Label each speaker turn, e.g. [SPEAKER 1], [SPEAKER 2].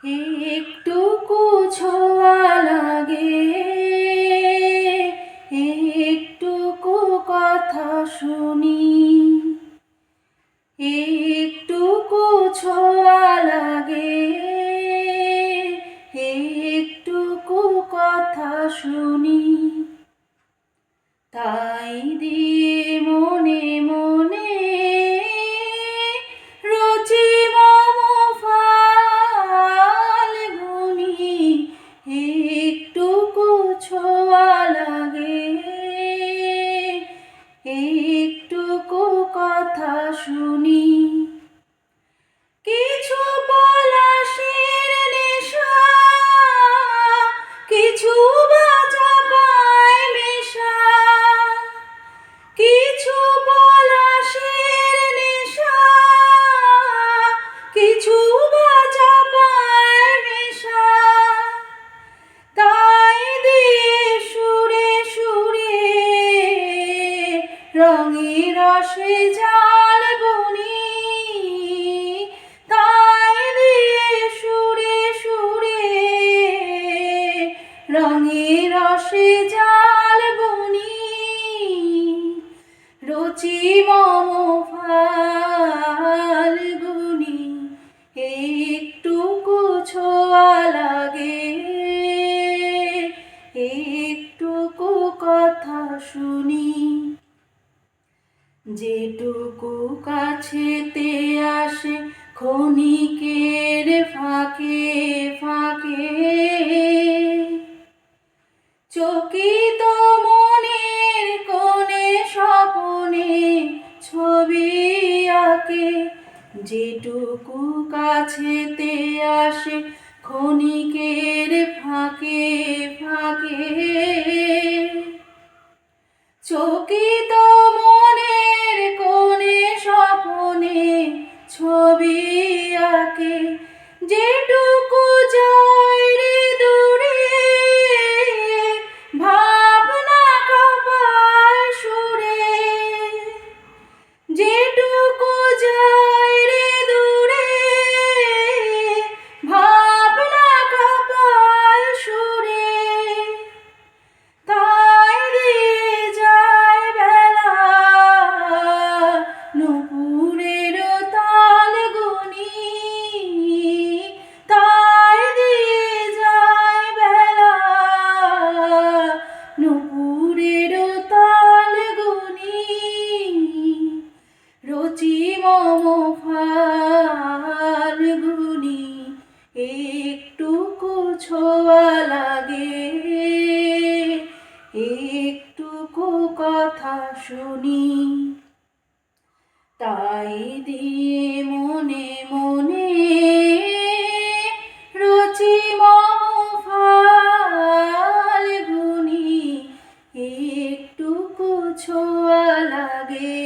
[SPEAKER 1] একটুকু ছোঁয়া লাগে, একটুকু কথা শুনি, একটুকু ছোঁয়া লাগে, একটুকু কথা শুনি। তাই দিয়ে মনে মনে রচি মম ফাল্গুনি, একটুকু ছোঁয়া লাগে, একটুকু কথা শুনি। কিছু পলাশের নেশা, কিছু বা চাপায় মেশা, কিছু পলাশের নেশা, কিছু বা চাপায় মেশা। তাই দিয়ে সুরে সুরে রঙে রসে জাল বুনি, তাই দিয়ে সুরে সুরে রঙে রসে জাল বুনি। রচি মম ফাল্গুনি, একটুকু ছোঁয়া লাগে, একটুকু কথা শুনি। যেটুকু কাছেতে আসে ক্ষণিকের ফাঁকে ফাঁকে, চকিত মনের কোণে স্বপনে ছবি আঁকে। যেটুকু কাছেতে আসে ক্ষণিকের ফাঁকে ফাঁকে, চকিত মনের কোণে স্বপনে ছবি আঁকে। যেটুকু যায় রে দূরে ভাবনা কাঁপায় সুরে, যেটুকু যায় রে দূরে ভাবনা কাঁপায় সুরে। তাই দিয়ে যায় বেলা নুপুরের তাল গুনি, তাই দিয়ে যায় বেলা নুপুরের তাল গুনি। রচি মম ফাল্গুনি, একটুকু ছোঁয়া লাগে, একটুকু কথা শুনি। তাই দিয়ে মনে মনে রচি মম ফাল্গুনি, একটুকু ছোঁয়া লাগে।